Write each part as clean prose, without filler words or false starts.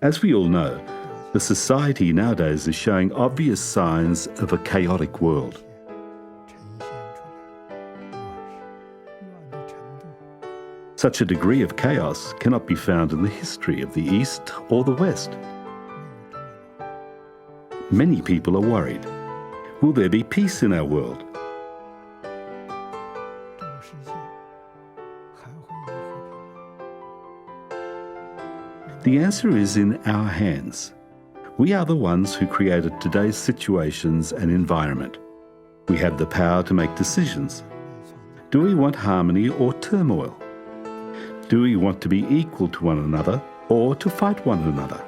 As we all know, the society nowadays is showing obvious signs of a chaotic world. Such a degree of chaos cannot be found in the history of the East or the West. Many people are worried. Will there be peace in our world? The answer is in our hands. We are the ones who created today's situations and environment. We have the power to make decisions. Do we want harmony or turmoil? Do we want to be equal to one another or to fight one another?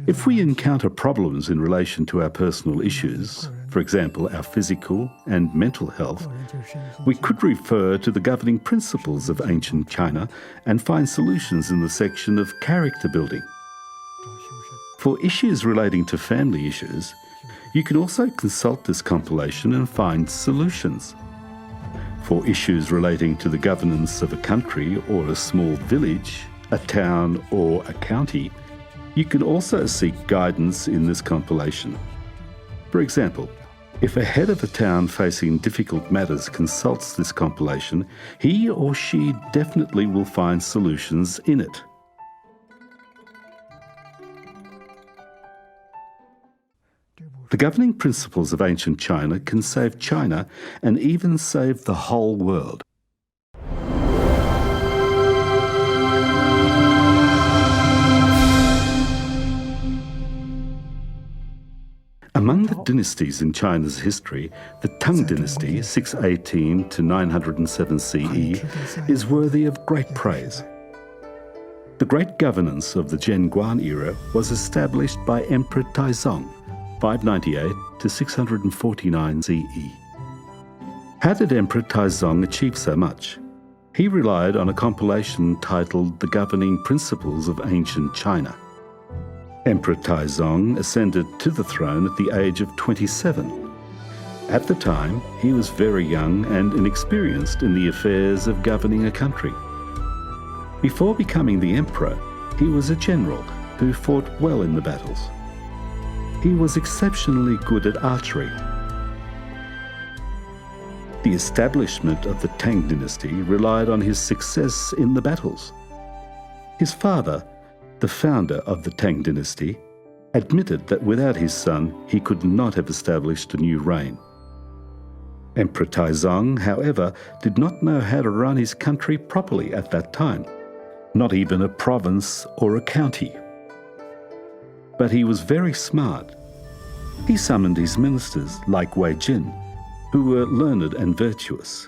If we encounter problems in relation to our personal issues, for example, our physical and mental health, we could refer to the governing principles of ancient China and find solutions in the section of character building. For issues relating to family issues, you can also consult this compilation and find solutions. For issues relating to the governance of a country or a small village, a town or a county, you can also seek guidance in this compilation. For example, if a head of a town facing difficult matters consults this compilation, he or she definitely will find solutions in it. The governing principles of ancient China can save China and even save the whole world. Among the dynasties in China's history, the Tang dynasty, 618 to 907 CE, is worthy of great praise. The great governance of the Zhenguan era was established by Emperor Taizong, 598 to 649 CE. How did Emperor Taizong achieve so much? He relied on a compilation titled The Governing Principles of Ancient China. Emperor Taizong ascended to the throne at the age of 27. At the time, he was very young and inexperienced in the affairs of governing a country. Before becoming the emperor, he was a general who fought well in the battles. He was exceptionally good at archery. The establishment of the Tang dynasty relied on his success in the battles. His father, the founder of the Tang dynasty, admitted that without his son, he could not have established a new reign. Emperor Taizong, however, did not know how to run his country properly at that time, not even a province or a county. But he was very smart. He summoned his ministers, like Wei Jin, who were learned and virtuous.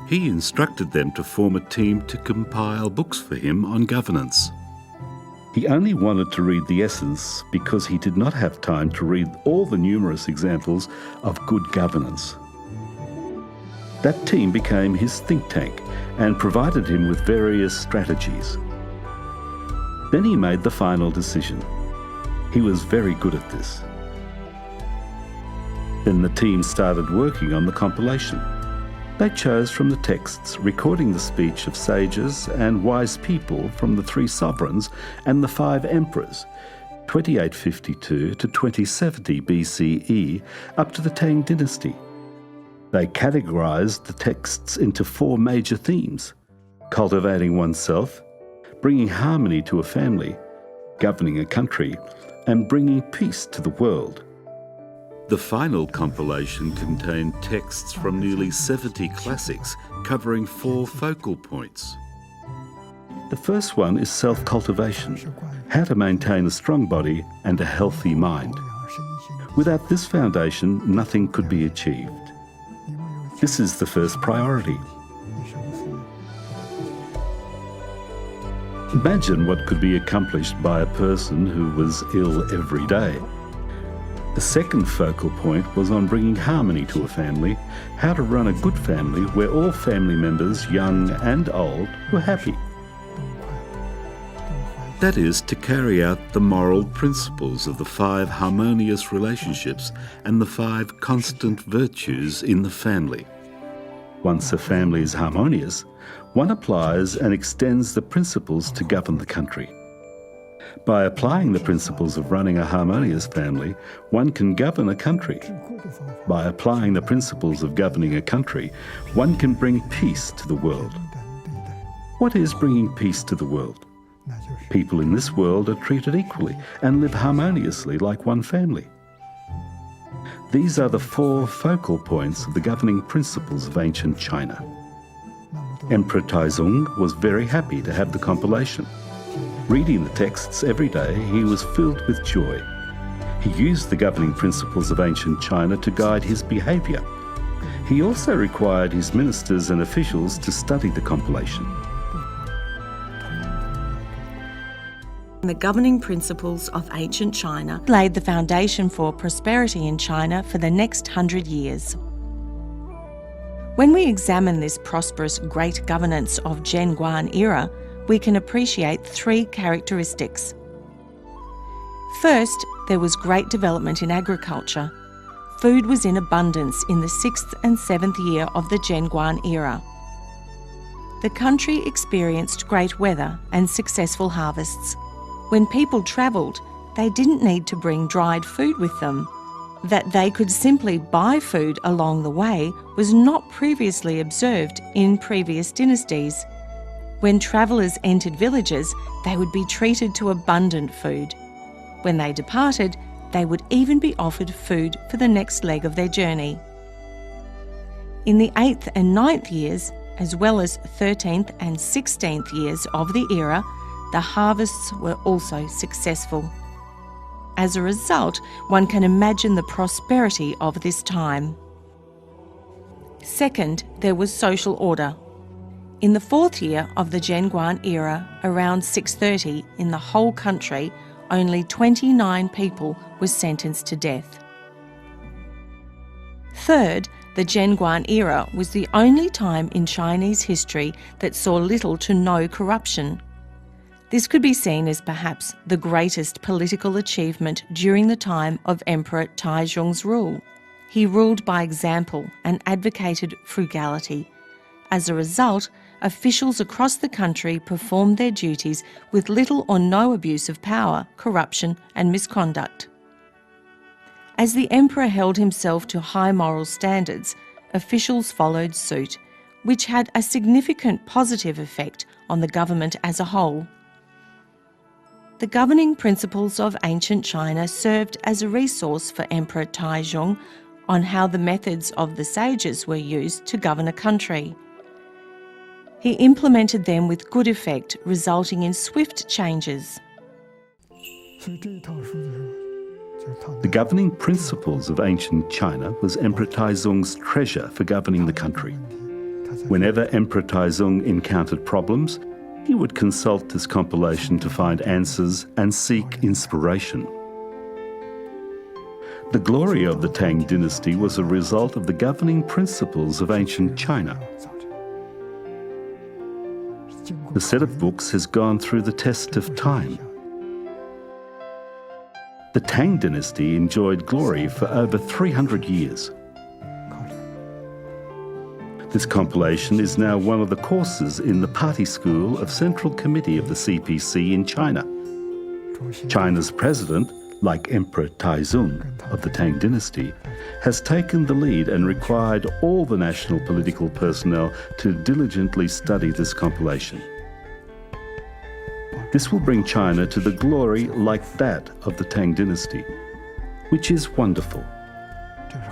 He instructed them to form a team to compile books for him on governance. He only wanted to read the essence because he did not have time to read all the numerous examples of good governance. That team became his think tank and provided him with various strategies. Then he made the final decision. He was very good at this. Then the team started working on the compilation. They chose from the texts recording the speech of sages and wise people from the 3 sovereigns and the 5 emperors, 2852 to 2070 BCE, up to the Tang dynasty. They categorized the texts into 4 major themes: cultivating oneself, bringing harmony to a family, governing a country, and bringing peace to the world. The final compilation contained texts from nearly 70 classics covering 4 focal points. The first one is self-cultivation, how to maintain a strong body and a healthy mind. Without this foundation, nothing could be achieved. This is the first priority. Imagine what could be accomplished by a person who was ill every day. The second focal point was on bringing harmony to a family, how to run a good family where all family members, young and old, were happy. That is, to carry out the moral principles of the 5 harmonious relationships and the 5 constant virtues in the family. Once a family is harmonious, one applies and extends the principles to govern the country. By applying the principles of running a harmonious family, one can govern a country. By applying the principles of governing a country, one can bring peace to the world. What is bringing peace to the world? People in this world are treated equally and live harmoniously like one family. These are the 4 focal points of the governing principles of ancient China. Emperor Taizong was very happy to have the compilation. Reading the texts every day, he was filled with joy. He used the governing principles of ancient China to guide his behaviour. He also required his ministers and officials to study the compilation. The governing principles of ancient China laid the foundation for prosperity in China for the next 100 years. When we examine this prosperous great governance of Zhenguan era, we can appreciate 3 characteristics. First, there was great development in agriculture. Food was in abundance in the 6th and 7th year of the Zhenguan era. The country experienced great weather and successful harvests. When people travelled, they didn't need to bring dried food with them. That they could simply buy food along the way was not previously observed in previous dynasties. When travellers entered villages, they would be treated to abundant food. When they departed, they would even be offered food for the next leg of their journey. In the 8th and 9th years, as well as 13th and 16th years of the era, the harvests were also successful. As a result, one can imagine the prosperity of this time. Second, there was social order. In the 4th year of the Zhenguan era, around 630, in the whole country, only 29 people were sentenced to death. Third, the Zhenguan era was the only time in Chinese history that saw little to no corruption. This could be seen as perhaps the greatest political achievement during the time of Emperor Taizong's rule. He ruled by example and advocated frugality. As a result, officials across the country performed their duties with little or no abuse of power, corruption and misconduct. As the emperor held himself to high moral standards, officials followed suit, which had a significant positive effect on the government as a whole. The governing principles of ancient China served as a resource for Emperor Taizong on how the methods of the sages were used to govern a country. He implemented them with good effect, resulting in swift changes. The governing principles of ancient China was Emperor Taizong's treasure for governing the country. Whenever Emperor Taizong encountered problems, he would consult this compilation to find answers and seek inspiration. The glory of the Tang dynasty was a result of the governing principles of ancient China. The set of books has gone through the test of time. The Tang dynasty enjoyed glory for over 300 years. This compilation is now one of the courses in the Party School of Central Committee of the CPC in China. China's president, like Emperor Taizong of the Tang dynasty, has taken the lead and required all the national political personnel to diligently study this compilation. This will bring China to the glory like that of the Tang dynasty, which is wonderful.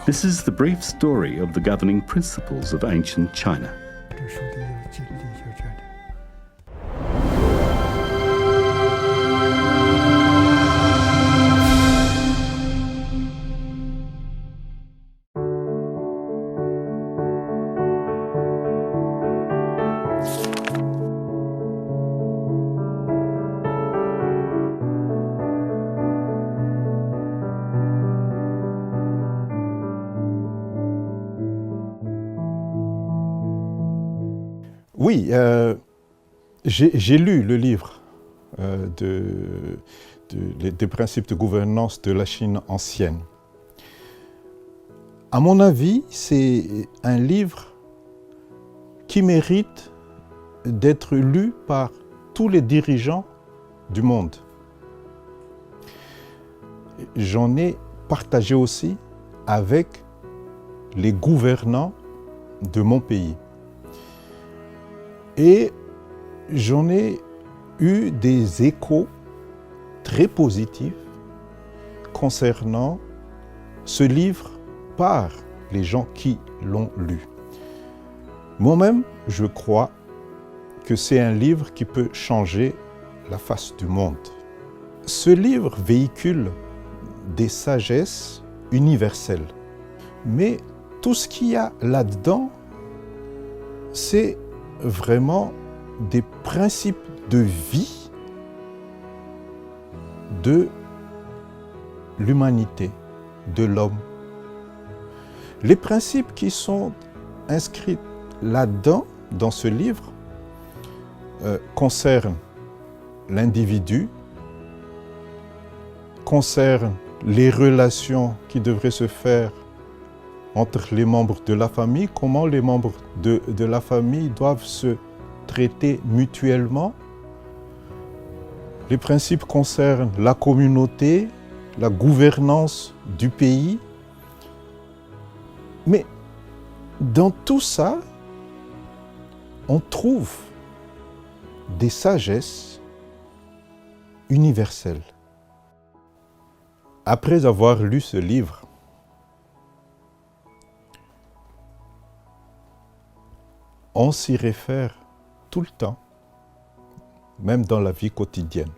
This is the brief story of the governing principles of ancient China. Oui, j'ai lu le livre des principes de gouvernance de la Chine ancienne. À mon avis, c'est un livre qui mérite d'être lu par tous les dirigeants du monde. J'en ai partagé aussi avec les gouvernants de mon pays. Et j'en ai eu des échos très positifs concernant ce livre par les gens qui l'ont lu. Moi-même, je crois que c'est un livre qui peut changer la face du monde. Ce livre véhicule des sagesses universelles. Mais tout ce qu'il y a là-dedans, c'est vraiment des principes de vie de l'humanité, de l'homme. Les principes qui sont inscrits là-dedans, dans ce livre, concernent l'individu, concernent les relations qui devraient se faire entre les membres de la famille, comment les membres de la famille doivent se traiter mutuellement. Les principes concernent la communauté, la gouvernance du pays. Mais dans tout ça, on trouve des sagesses universelles. Après avoir lu ce livre, on s'y réfère tout le temps, même dans la vie quotidienne.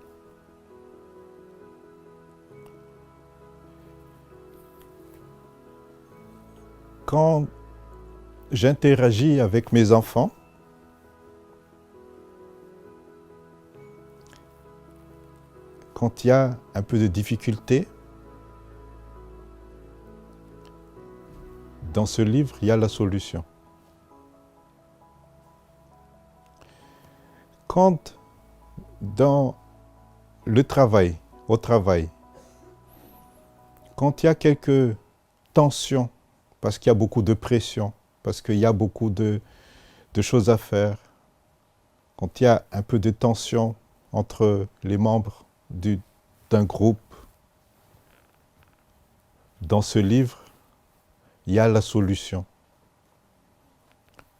Quand j'interagis avec mes enfants, quand il y a un peu de difficulté, dans ce livre, il y a la solution. Quand dans le travail, au travail, quand il y a quelques tensions, parce qu'il y a beaucoup de pression, parce qu'il y a beaucoup de choses à faire, quand il y a un peu de tension entre les membres d'un groupe, dans ce livre, il y a la solution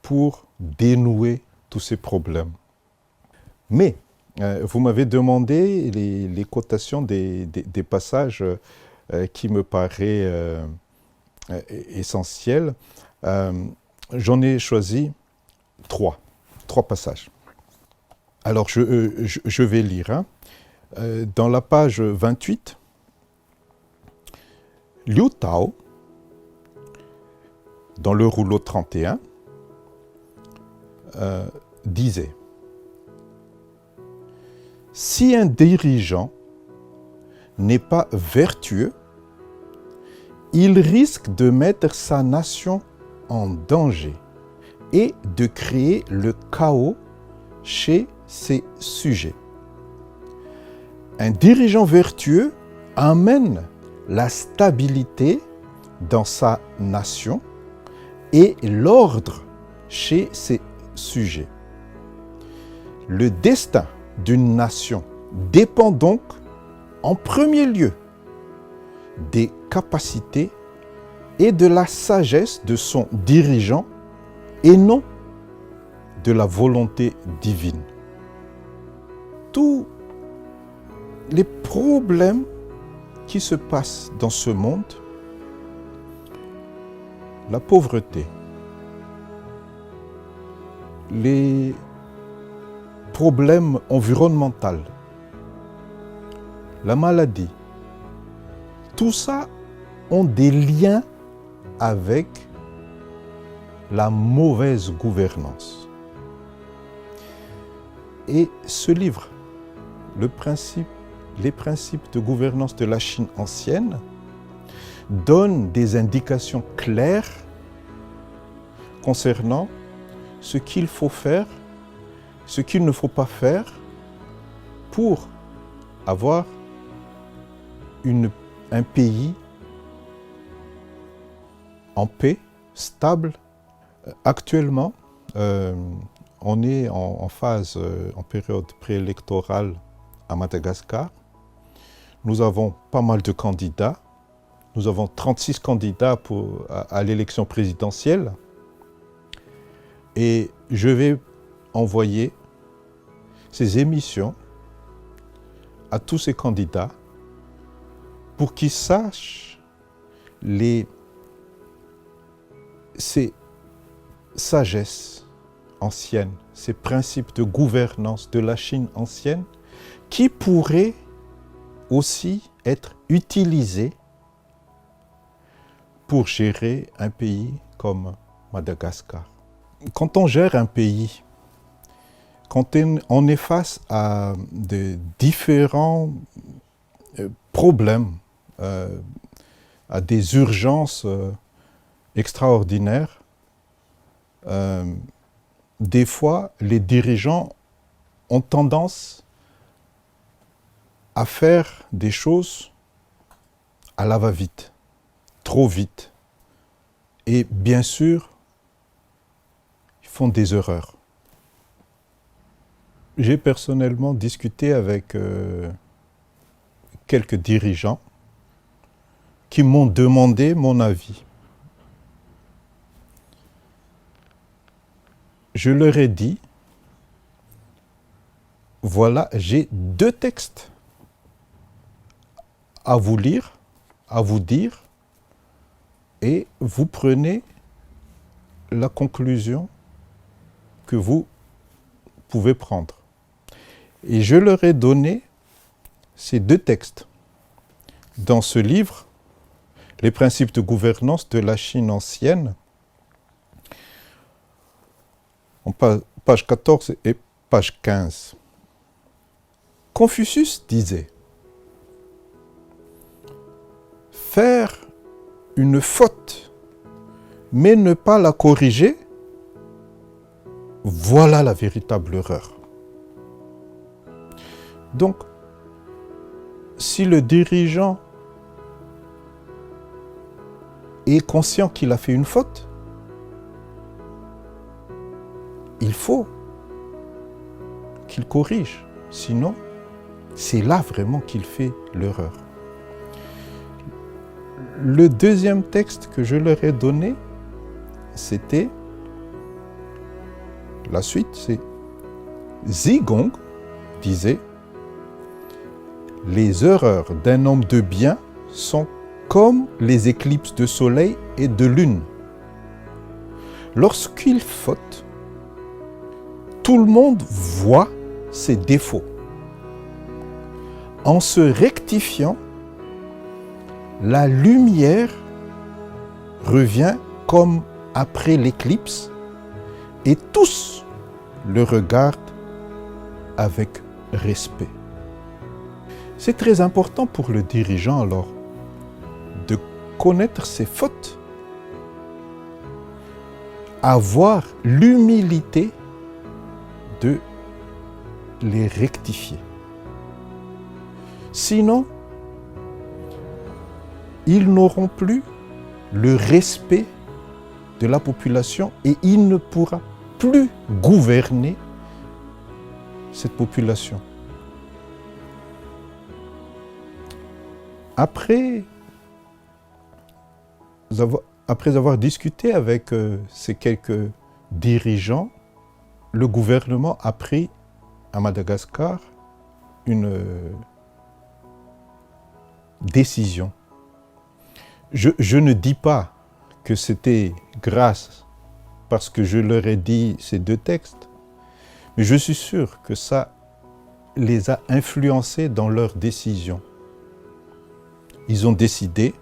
pour dénouer tous ces problèmes. Mais, vous m'avez demandé les cotations des passages qui me paraissent essentiels. J'en ai choisi trois passages. Alors, je vais lire. Hein. Dans la page 28, Liu Tao, dans le rouleau 31, disait: si un dirigeant n'est pas vertueux, il risque de mettre sa nation en danger et de créer le chaos chez ses sujets. Un dirigeant vertueux amène la stabilité dans sa nation et l'ordre chez ses sujets. Le destin d'une nation dépend donc en premier lieu des capacités et de la sagesse de son dirigeant et non de la volonté divine. Tous les problèmes qui se passent dans ce monde, la pauvreté, les problèmes environnementaux, la maladie, tout ça ont des liens avec la mauvaise gouvernance. Et ce livre, les principes de gouvernance de la Chine ancienne, donne des indications claires concernant ce qu'il faut faire, ce qu'il ne faut pas faire pour avoir un pays en paix, stable. Actuellement, on est en période préélectorale à Madagascar. Nous avons pas mal de candidats. Nous avons 36 candidats à l'élection présidentielle. Et je vais envoyer ces émissions à tous ces candidats pour qu'ils sachent ces sagesses anciennes, ces principes de gouvernance de la Chine ancienne qui pourraient aussi être utilisés pour gérer un pays comme Madagascar. Quand on gère un pays, quand on est face à de différents problèmes, à des urgences extraordinaires, des fois, les dirigeants ont tendance à faire des choses à la va-vite, trop vite. Et bien sûr, ils font des erreurs. J'ai personnellement discuté avec quelques dirigeants qui m'ont demandé mon avis. Je leur ai dit, voilà, j'ai 2 textes à vous lire, à vous dire, et vous prenez la conclusion que vous pouvez prendre. Et je leur ai donné ces 2 textes. Dans ce livre, Les principes de gouvernance de la Chine ancienne, en page 14 et page 15. Confucius disait, « Faire une faute, mais ne pas la corriger, voilà la véritable erreur. » Donc, si le dirigeant est conscient qu'il a fait une faute, il faut qu'il corrige. Sinon, c'est là vraiment qu'il fait l'erreur. Le deuxième texte que je leur ai donné, c'était la suite, c'est Zigong disait « Les erreurs d'un homme de bien sont comme les éclipses de soleil et de lune. Lorsqu'il faute, tout le monde voit ses défauts. En se rectifiant, la lumière revient comme après l'éclipse et tous le regardent avec respect. » C'est très important pour le dirigeant alors de connaître ses fautes, avoir l'humilité de les rectifier. Sinon, ils n'auront plus le respect de la population et il ne pourra plus gouverner cette population. Après après avoir discuté avec ces quelques dirigeants, le gouvernement a pris à Madagascar une décision. Je ne dis pas que c'était grâce parce que je leur ai dit ces deux textes, mais je suis sûr que ça les a influencés dans leurs décisions. Ils ont décidé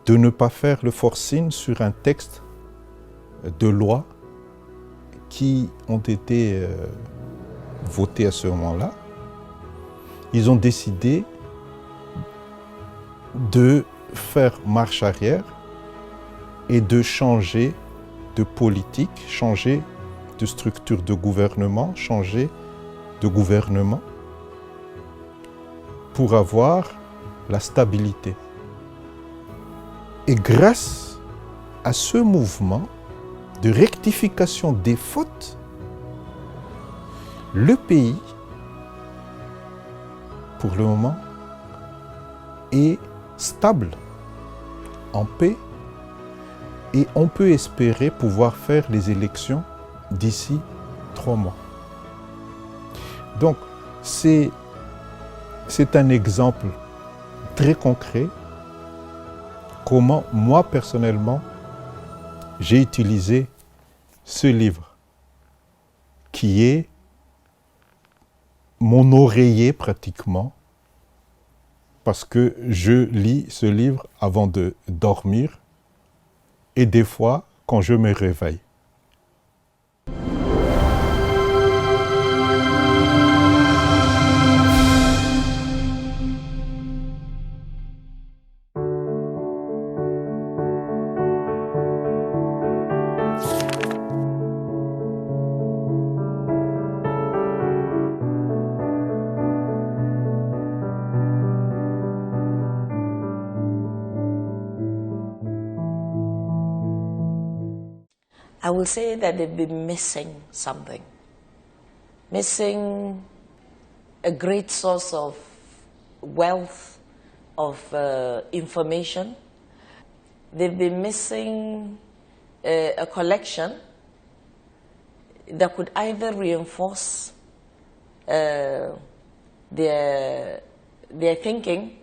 de ne pas faire le forcing sur un texte de loi qui ont été votés à ce moment-là. Ils ont décidé de faire marche arrière et de changer de politique, changer de structure de gouvernement, changer de gouvernement pour avoir la stabilité. Et grâce à ce mouvement de rectification des fautes, le pays, pour le moment, est stable, en paix, et on peut espérer pouvoir faire les élections d'ici 3 mois. Donc, c'est un exemple très concret comment moi personnellement j'ai utilisé ce livre qui est mon oreiller pratiquement parce que je lis ce livre avant de dormir et des fois quand je me réveille. I will say that they've been missing something. Missing a great source of wealth, of information. They've been missing a collection that could either reinforce their thinking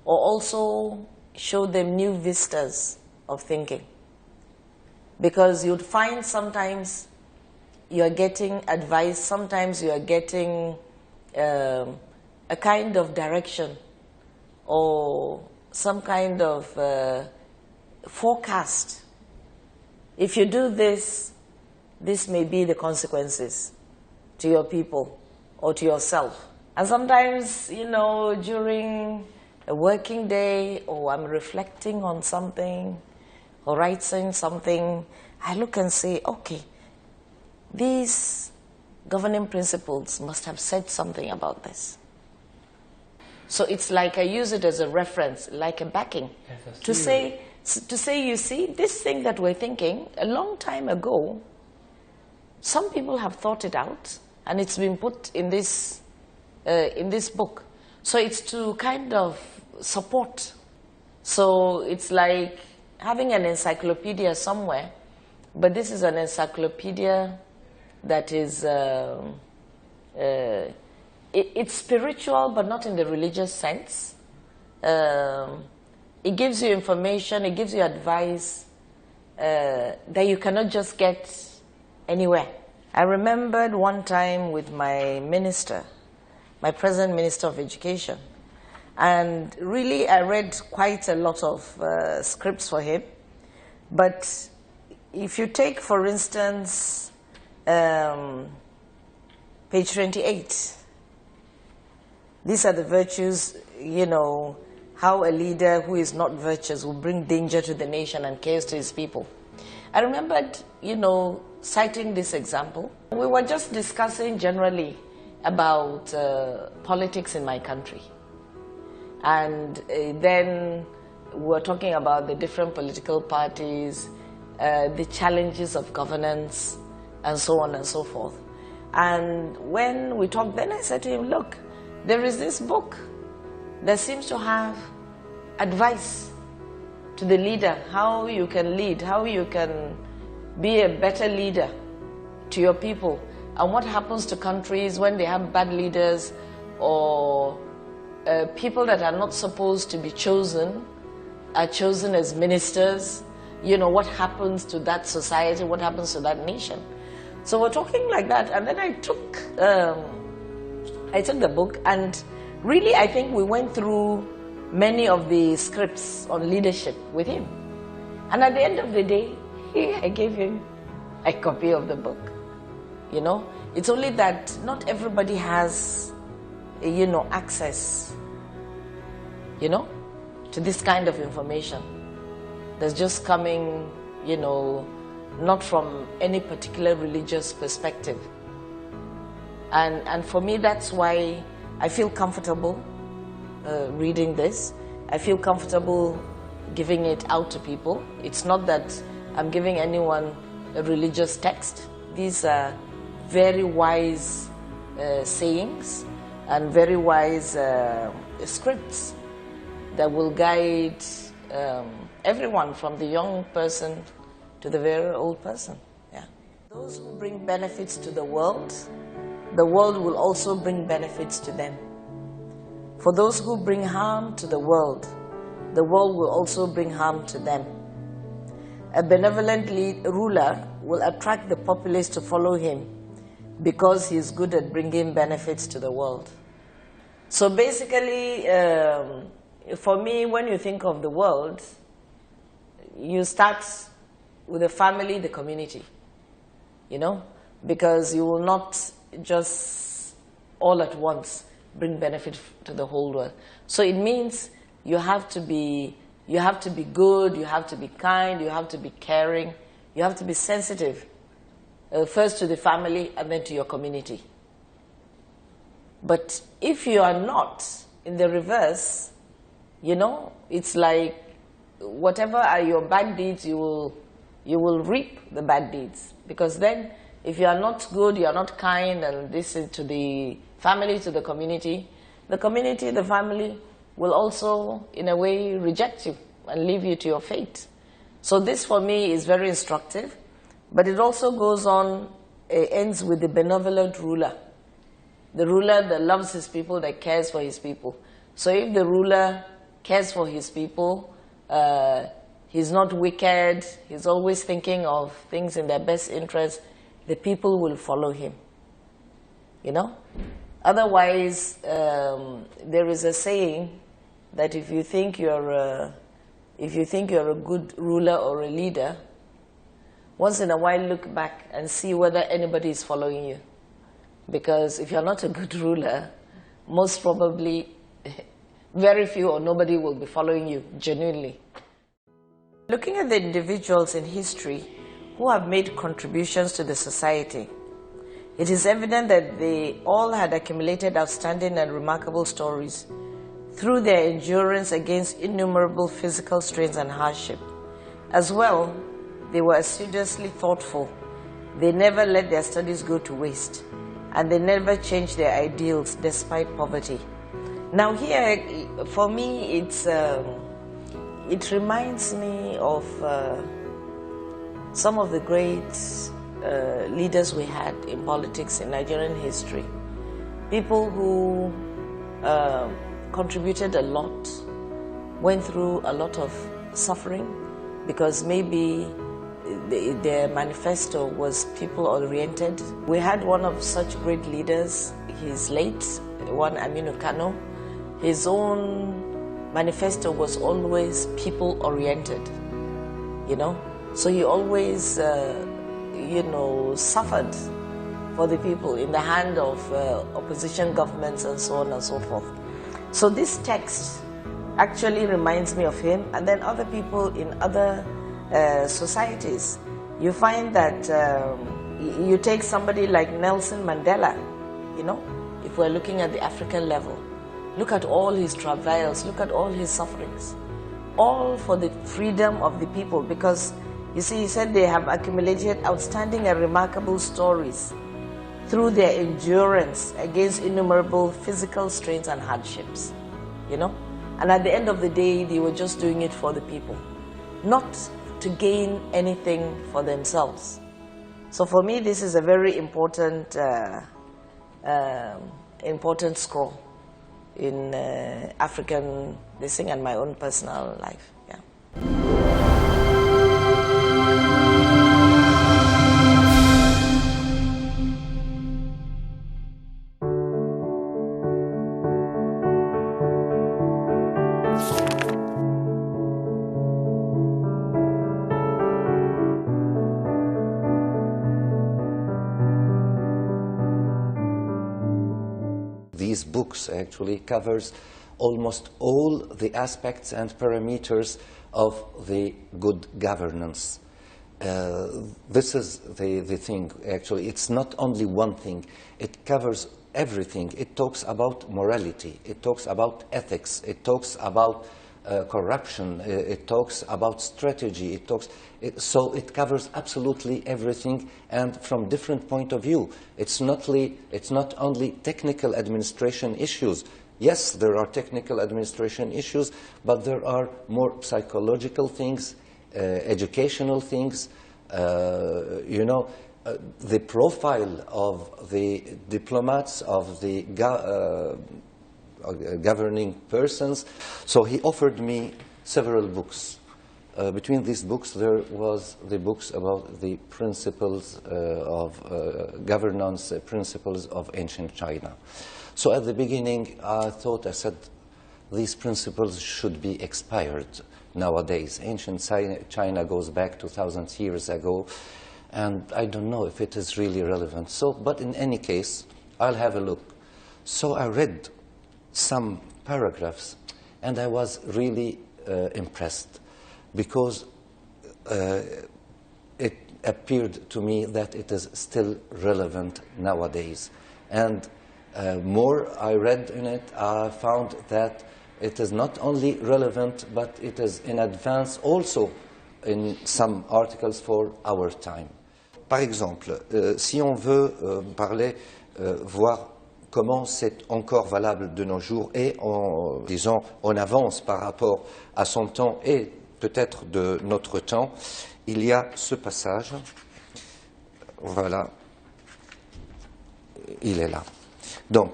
or also show them new vistas of thinking. Because you'd find sometimes you're getting advice, sometimes you're getting a kind of direction or some kind of forecast. If you do this, this may be the consequences to your people or to yourself. And sometimes, you know, during a working day or I'm reflecting on something, or writing something, I look and say, okay, these governing principles must have said something about this. So it's like I use it as a reference, like a backing, to say, you see, this thing that we're thinking a long time ago, some people have thought it out, and it's been put in this book. So it's to kind of support. So it's like having an encyclopedia somewhere, but this is an encyclopedia that is, it's spiritual, but not in the religious sense. It gives you information, it gives you advice that you cannot just get anywhere. I remembered one time with my minister, my present Minister of Education, and really, I read quite a lot of scripts for him. But if you take, for instance, page 28, these are the virtues, you know, how a leader who is not virtuous will bring danger to the nation and chaos to his people. I remembered, you know, citing this example. We were just discussing generally about politics in my country. And then we were talking about the different political parties, the challenges of governance, and so on and so forth. And when we talked, then I said to him, look, there is this book that seems to have advice to the leader, how you can lead, how you can be a better leader to your people, and what happens to countries when they have bad leaders or people that are not supposed to be chosen are chosen as ministers. You know, what happens to that society, what happens to that nation. So we're talking like that, and then I took the book, and really I think we went through many of the scripts on leadership with him. And at the end of the day, I gave him a copy of the book. You know, it's only that not everybody has, you know, access, you know, to this kind of information. That's just coming, you know, not from any particular religious perspective. And for me, that's why I feel comfortable reading this. I feel comfortable giving it out to people. It's not that I'm giving anyone a religious text. These are very wise sayings and very wise scripts that will guide everyone, from the young person to the very old person. Yeah. Those who bring benefits to the world will also bring benefits to them. For those who bring harm to the world will also bring harm to them. A benevolent ruler will attract the populace to follow him because he is good at bringing benefits to the world. So basically, for me, when you think of the world, you start with the family, the community, you know, because you will not just all at once bring benefit to the whole world. So it means you have to be good, you have to be kind, you have to be caring, you have to be sensitive, first to the family and then to your community. But if you are not, in the reverse, you know, it's like whatever are your bad deeds, you will reap the bad deeds. Because then, if you are not good, you are not kind, and this is to the family, to the community, the family will also, in a way, reject you and leave you to your fate. So this, for me, is very instructive. But it also goes on, ends with the benevolent ruler. The ruler that loves his people, that cares for his people. So if the ruler cares for his people, he's not wicked, he's always thinking of things in their best interest, the people will follow him. You know? Otherwise, there is a saying that if you think you're a good ruler or a leader, once in a while look back and see whether anybody is following you. Because if you're not a good ruler, most probably very few or nobody will be following you genuinely. Looking at the individuals in history who have made contributions to the society, it is evident that they all had accumulated outstanding and remarkable stories through their endurance against innumerable physical strains and hardship. As well, they were assiduously thoughtful. They never let their studies go to waste, and they never changed their ideals despite poverty. Now here, for me, it reminds me of some of the great leaders we had in politics in Nigerian history. People who contributed a lot, went through a lot of suffering because maybe their manifesto was people-oriented. We had one of such great leaders, he's late, one Aminu Kano. His own manifesto was always people-oriented, you know. So he always, you know, suffered for the people in the hand of opposition governments and so on and so forth. So this text actually reminds me of him, and then other people in other societies. You find that you take somebody like Nelson Mandela, you know, if we're looking at the African level, look at all his travails, look at all his sufferings, all for the freedom of the people, because you see, he said they have accumulated outstanding and remarkable stories through their endurance against innumerable physical strains and hardships, you know. And at the end of the day, they were just doing it for the people. not to gain anything for themselves. So for me, this is a very important important scroll in African listing and my own personal life. Yeah. These books actually covers almost all the aspects and parameters of the good governance. This is the thing, actually. It's not only one thing. It covers everything. It talks about morality. It talks about ethics. It talks about corruption. It talks about strategy. So it covers absolutely everything, and from different point of view. It's not only technical administration issues. Yes, there are technical administration issues, but there are more psychological things, educational things. The profile of the diplomats, of the governing persons. So he offered me several books. Between these books, there was the books about the principles of governance, principles of ancient China. So at the beginning, I said, these principles should be expired nowadays. Ancient China goes back 2,000 years ago, and I don't know if it is really relevant. But in any case, I'll have a look. So I read some paragraphs, and I was really impressed, because it appeared to me that it is still relevant nowadays. And more I read in it, I found that it is not only relevant, but it is in advance also in some articles for our time. Par exemple, si on veut voir comment c'est encore valable de nos jours et en avance par rapport à son temps et peut-être de notre temps, il y a ce passage. Voilà, il est là. Donc,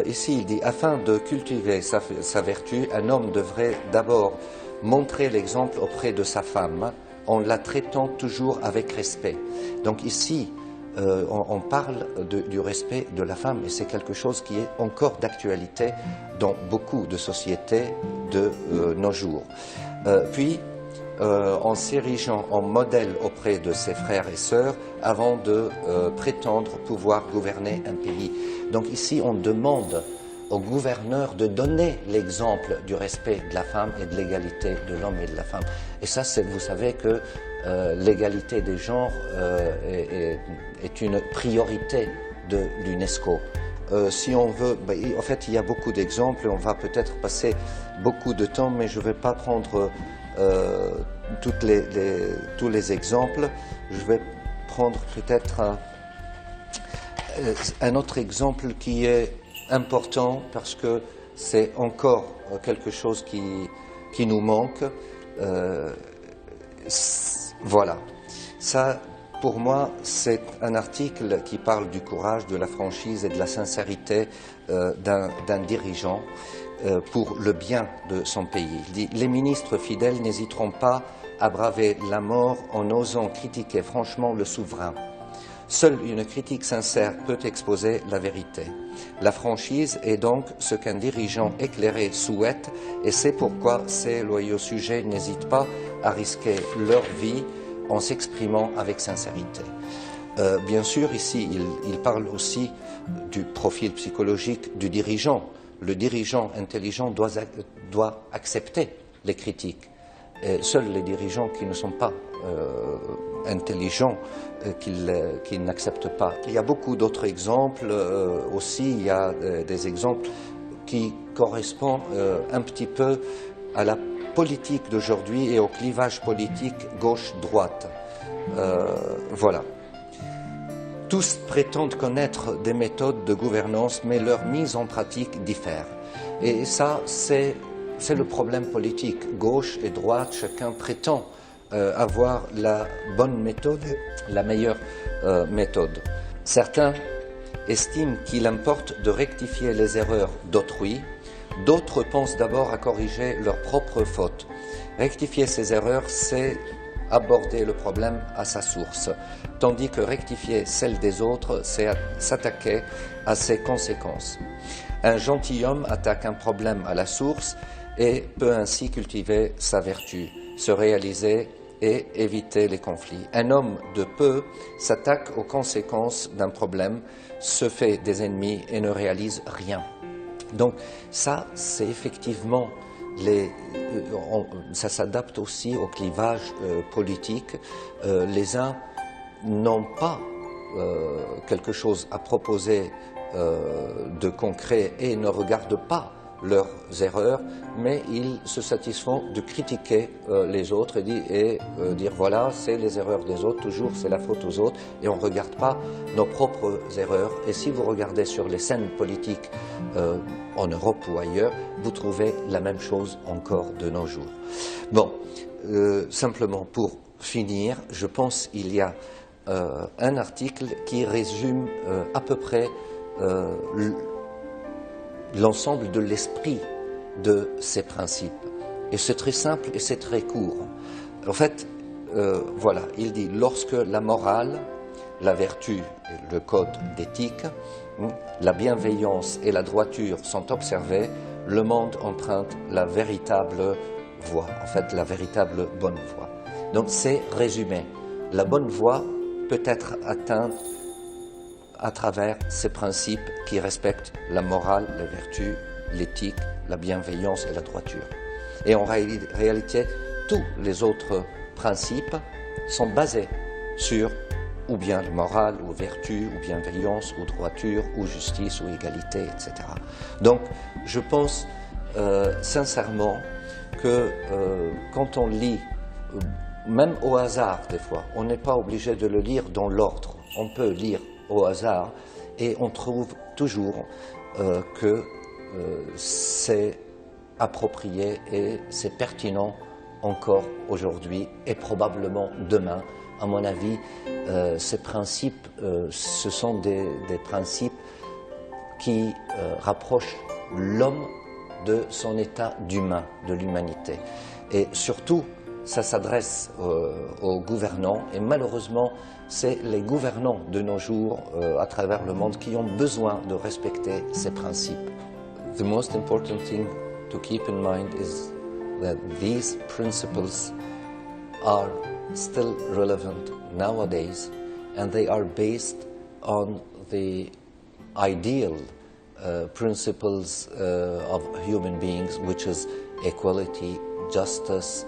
ici il dit, afin de cultiver sa vertu, un homme devrait d'abord montrer l'exemple auprès de sa femme en la traitant toujours avec respect. Donc ici, on parle du respect de la femme, et c'est quelque chose qui est encore d'actualité dans beaucoup de sociétés de nos jours. Puis, en s'érigeant en modèle auprès de ses frères et sœurs avant de prétendre pouvoir gouverner un pays. Donc ici, on demande au gouverneur de donner l'exemple du respect de la femme et de l'égalité de l'homme et de la femme. Et ça, vous savez que l'égalité des genres est une priorité de l'UNESCO. Si on veut, en fait, il y a beaucoup d'exemples, on va peut-être passer beaucoup de temps, mais je ne vais pas prendre tous les exemples. Je vais prendre peut-être un autre exemple qui est important, parce que c'est encore quelque chose qui nous manque. Voilà. Ça, pour moi, c'est un article qui parle du courage, de la franchise et de la sincérité d'un dirigeant pour le bien de son pays. Il dit « Les ministres fidèles n'hésiteront pas à braver la mort en osant critiquer franchement le souverain. Seule une critique sincère peut exposer la vérité. La franchise est donc ce qu'un dirigeant éclairé souhaite, et c'est pourquoi ces loyaux sujets n'hésitent pas à risquer leur vie en s'exprimant avec sincérité. » Bien sûr, ici, il parle aussi du profil psychologique du dirigeant. Le dirigeant intelligent doit accepter les critiques. Et seuls les dirigeants qui ne sont pas intelligents, qui n'acceptent pas. Il y a beaucoup d'autres exemples aussi. Il y a des exemples qui correspondent un petit peu à la politique d'aujourd'hui et au clivage politique gauche-droite. Voilà. Tous prétendent connaître des méthodes de gouvernance, mais leur mise en pratique diffère. Et ça, c'est c'est le problème politique. Gauche et droite, chacun prétend avoir la bonne méthode, la meilleure méthode. Certains estiment qu'il importe de rectifier les erreurs d'autrui. D'autres pensent d'abord à corriger leurs propres fautes. Rectifier ces erreurs, c'est aborder le problème à sa source, tandis que rectifier celle des autres, c'est s'attaquer à ses conséquences. Un gentilhomme attaque un problème à la source et peut ainsi cultiver sa vertu, se réaliser et éviter les conflits. Un homme de peu s'attaque aux conséquences d'un problème, se fait des ennemis et ne réalise rien. Donc ça, c'est effectivement ça s'adapte aussi au clivage politique. Les uns n'ont pas quelque chose à proposer de concret et ne regardent pas leurs erreurs, mais ils se satisfont de critiquer les autres et dire voilà, c'est les erreurs des autres, toujours c'est la faute aux autres, et on ne regarde pas nos propres erreurs. Et si vous regardez sur les scènes politiques en Europe ou ailleurs, vous trouvez la même chose encore de nos jours. Bon, simplement pour finir, je pense qu'il y a un article qui résume à peu près l'ensemble de l'esprit de ces principes. Et c'est très simple et c'est très court. En fait, voilà, il dit, lorsque la morale, la vertu, le code d'éthique, la bienveillance et la droiture sont observés, le monde emprunte la véritable voie, en fait la véritable bonne voie. Donc c'est résumé. La bonne voie peut être atteinte à travers ces principes qui respectent la morale, la vertu, l'éthique, la bienveillance et la droiture. Et en réalité, tous les autres principes sont basés sur ou bien la morale, ou vertu, ou bienveillance, ou droiture, ou justice, ou égalité, etc. Donc, je pense sincèrement que quand on lit, même au hasard des fois, on n'est pas obligé de le lire dans l'ordre. On peut lire au hasard et on trouve toujours que c'est approprié et c'est pertinent encore aujourd'hui et probablement demain. À mon avis, ces principes, ce sont des principes qui rapprochent l'homme de son état d'humain, de l'humanité. Et surtout, ça s'adresse aux gouvernants et malheureusement, c'est les gouvernants de nos jours à travers le monde qui ont besoin de respecter ces principes. The most important thing to keep in mind is that these principles are still relevant nowadays and they are based on the ideal principles of human beings, which is equality, justice,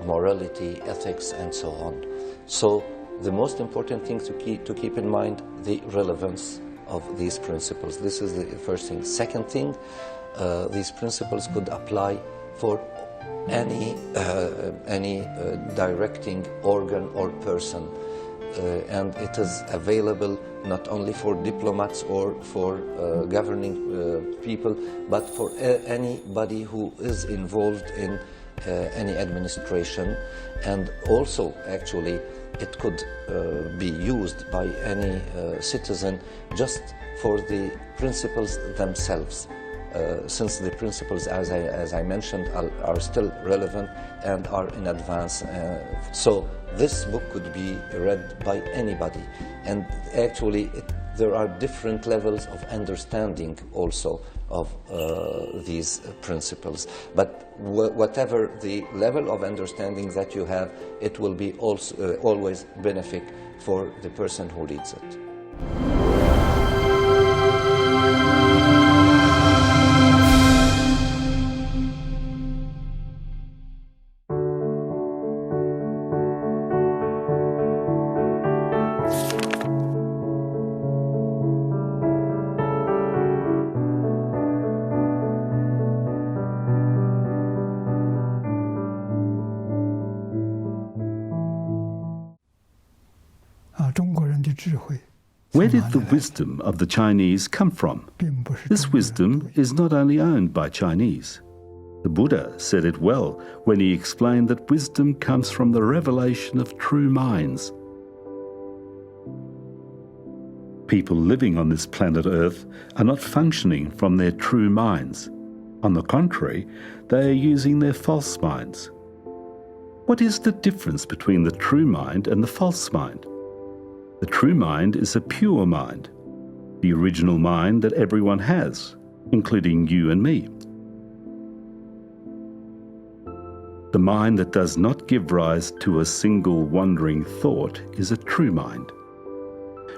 morality, ethics, and so on. So the most important thing to keep in mind the relevance of these principles. This is the first thing. Second thing, these principles could apply for any directing organ or person, and it is available not only for diplomats or for governing people, but for anybody who is involved in any administration, and also actually it could be used by any citizen just for the principles themselves. Since the principles, as I mentioned, are still relevant and are in advance. So this book could be read by anybody. And actually, there are different levels of understanding also of these principles. But whatever the level of understanding that you have, it will be also, always benefit for the person who reads it. Where did the wisdom of the Chinese come from? This wisdom is not only owned by Chinese. The Buddha said it well when he explained that wisdom comes from the revelation of true minds. People living on this planet Earth are not functioning from their true minds. On the contrary, they are using their false minds. What is the difference between the true mind and the false mind? The true mind is a pure mind, the original mind that everyone has, including you and me. The mind that does not give rise to a single wandering thought is a true mind.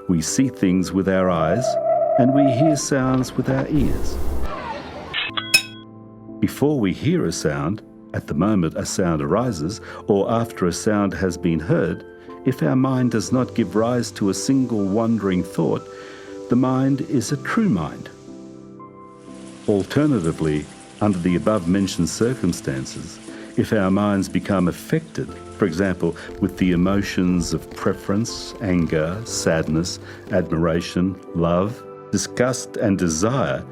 We see things with our eyes and we hear sounds with our ears. Before we hear a sound, at the moment a sound arises, or after a sound has been heard, if our mind does not give rise to a single wandering thought, the mind is a true mind. Alternatively, under the above-mentioned circumstances, if our minds become affected, for example, with the emotions of preference, anger, sadness, admiration, love, disgust and desire,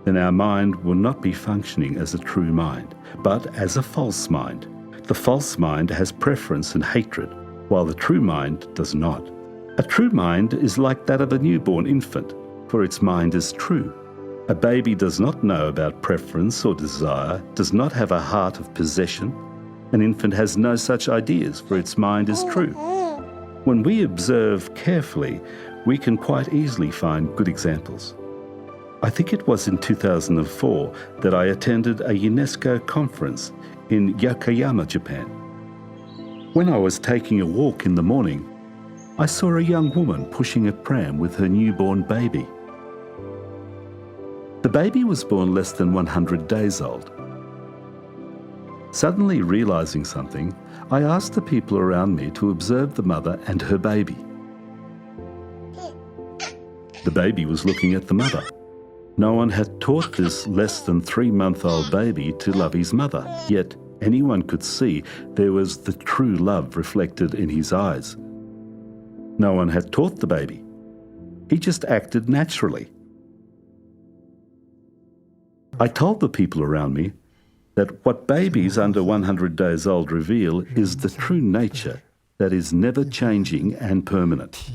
then our mind will not be functioning as a true mind, but as a false mind. The false mind has preference and hatred, while the true mind does not. A true mind is like that of a newborn infant, for its mind is true. A baby does not know about preference or desire, does not have a heart of possession. An infant has no such ideas, for its mind is true. When we observe carefully, we can quite easily find good examples. I think it was in 2004 that I attended a UNESCO conference in Yokoyama, Japan. When I was taking a walk in the morning, I saw a young woman pushing a pram with her newborn baby. The baby was born less than 100 days old. Suddenly realizing something, I asked the people around me to observe the mother and her baby. The baby was looking at the mother. No one had taught this less than 3-month-old baby to love his mother, yet anyone could see there was the true love reflected in his eyes. No one had taught the baby. He just acted naturally. I told the people around me that what babies under 100 days old reveal is the true nature that is never changing and permanent.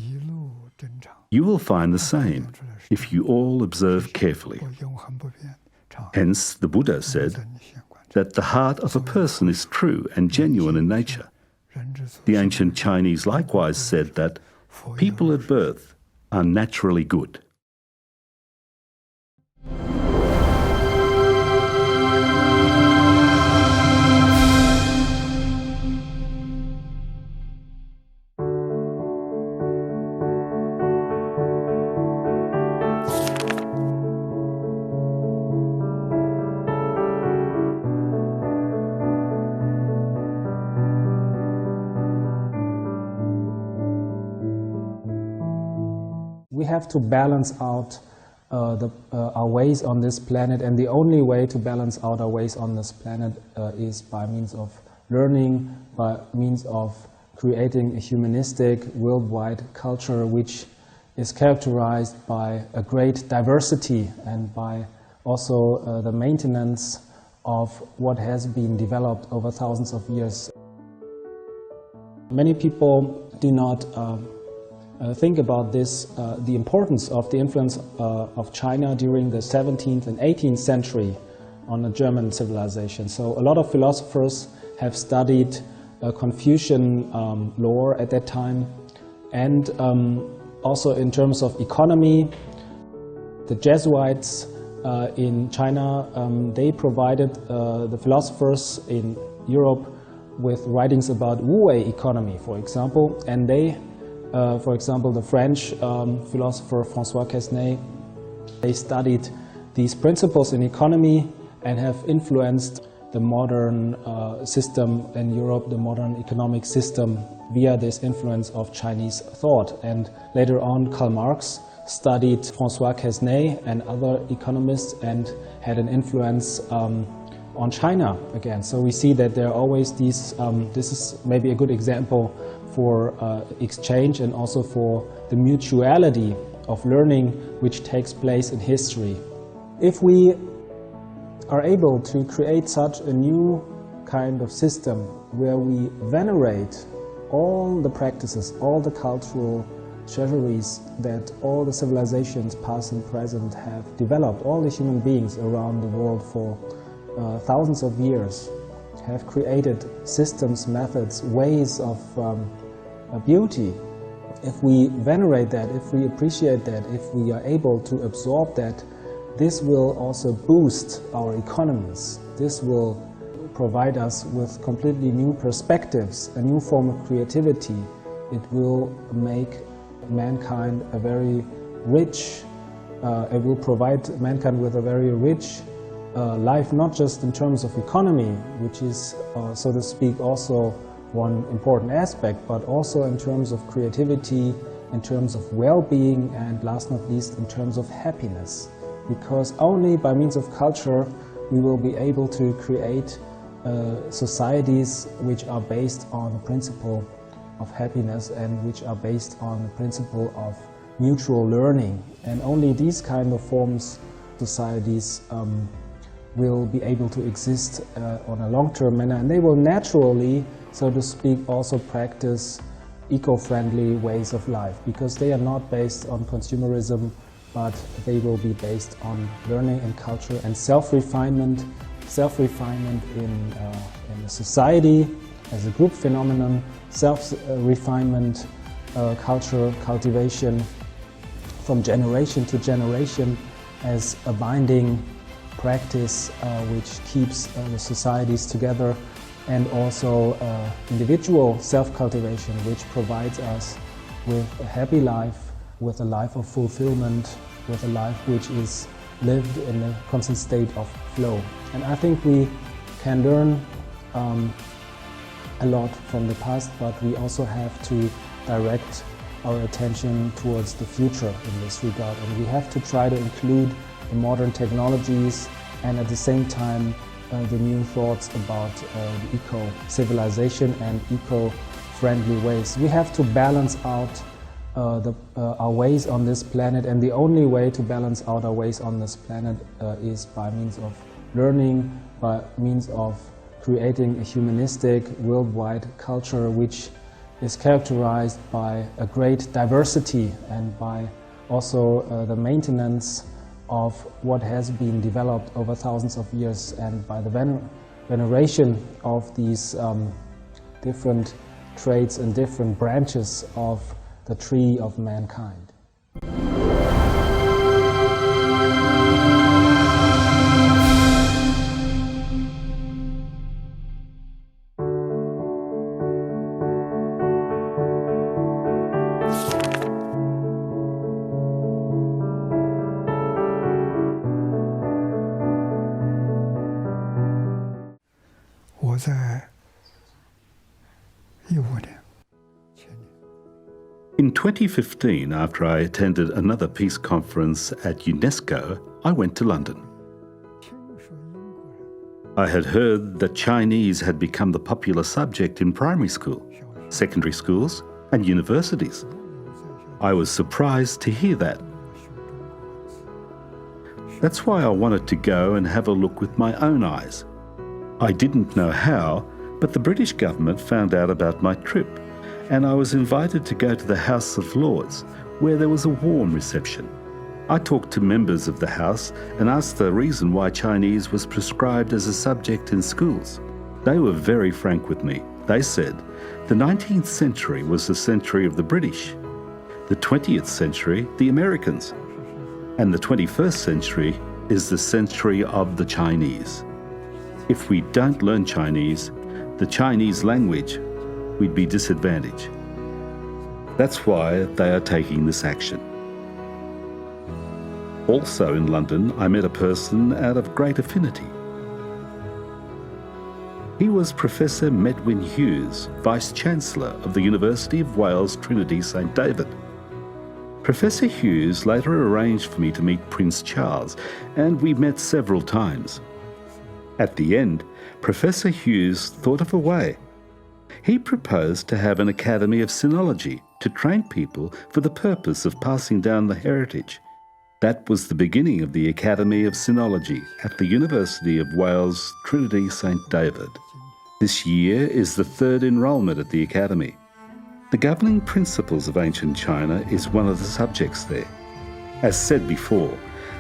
You will find the same if you all observe carefully. Hence, the Buddha said that the heart of a person is true and genuine in nature. The ancient Chinese likewise said that people at birth are naturally good. We have to balance out our ways on this planet, and the only way to balance out our ways on this planet is by means of learning, by means of creating a humanistic worldwide culture which is characterized by a great diversity and by also the maintenance of what has been developed over thousands of years. Many people do not think about this, the importance of the influence of China during the 17th and 18th century on the German civilization. So a lot of philosophers have studied Confucian lore at that time, and also in terms of economy, the Jesuits in China, they provided the philosophers in Europe with writings about Wu-wei economy, for example, and they for example, the French philosopher François Quesnay, they studied these principles in economy and have influenced the modern system in Europe, the modern economic system, via this influence of Chinese thought. And later on, Karl Marx studied François Quesnay and other economists and had an influence on China again. So we see that there are always these, this is maybe a good example for exchange and also for the mutuality of learning which takes place in history. If we are able to create such a new kind of system where we venerate all the practices, all the cultural treasuries that all the civilizations past and present have developed, all the human beings around the world for thousands of years have created systems, methods, ways of beauty. If we venerate that, if we appreciate that, if we are able to absorb that, this will also boost our economies. This will provide us with completely new perspectives, a new form of creativity. It will make mankind a very rich, it will provide mankind with a very rich life, not just in terms of economy, which is, so to speak, also one important aspect, but also in terms of creativity, in terms of well-being, and last not least, in terms of happiness. Because only by means of culture we will be able to create societies which are based on the principle of happiness and which are based on the principle of mutual learning. And only these kind of forms, societies, will be able to exist on a long-term manner, and they will naturally, so to speak, also practice eco-friendly ways of life, because they are not based on consumerism, but they will be based on learning and culture and self-refinement in a society as a group phenomenon, self-refinement, culture cultivation from generation to generation as a binding practice which keeps the societies together, and also individual self-cultivation which provides us with a happy life, with a life of fulfillment, with a life which is lived in a constant state of flow. And I think we can learn a lot from the past, but we also have to direct our attention towards the future in this regard. And we have to try to include the modern technologies and at the same time the new thoughts about the eco-civilization and eco-friendly ways. We have to balance out our ways on this planet, and the only way to balance out our ways on this planet is by means of learning, by means of creating a humanistic worldwide culture which is characterized by a great diversity and by also the maintenance of what has been developed over thousands of years, and by the veneration of these different traits and different branches of the tree of mankind. In 2015, after I attended another peace conference at UNESCO, I went to London. I had heard that Chinese had become the popular subject in primary school, secondary schools, and universities. I was surprised to hear that. That's why I wanted to go and have a look with my own eyes. I didn't know how, but the British government found out about my trip, and I was invited to go to the House of Lords, where there was a warm reception. I talked to members of the House and asked the reason why Chinese was prescribed as a subject in schools. They were very frank with me. They said, the 19th century was the century of the British, the 20th century, the Americans, and the 21st century is the century of the Chinese. If we don't learn Chinese, the Chinese language, we'd be disadvantaged. That's why they are taking this action. Also in London, I met a person out of great affinity. He was Professor Medwyn Hughes, Vice-Chancellor of the University of Wales Trinity St David. Professor Hughes later arranged for me to meet Prince Charles, and we met several times. At the end, Professor Hughes thought of a way. He proposed to have an Academy of Sinology to train people for the purpose of passing down the heritage. That was the beginning of the Academy of Sinology at the University of Wales, Trinity St David. This year is the third enrolment at the Academy. The governing principles of ancient China is one of the subjects there. As said before,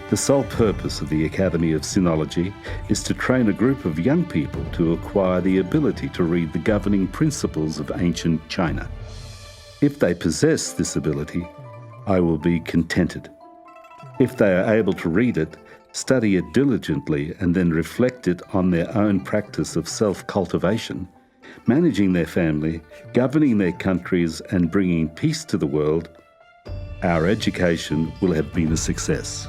the sole purpose of the Academy of Sinology is to train a group of young people to acquire the ability to read the governing principles of ancient China. If they possess this ability, I will be contented. If they are able to read it, study it diligently, and then reflect it on their own practice of self-cultivation, managing their family, governing their countries, and bringing peace to the world, our education will have been a success.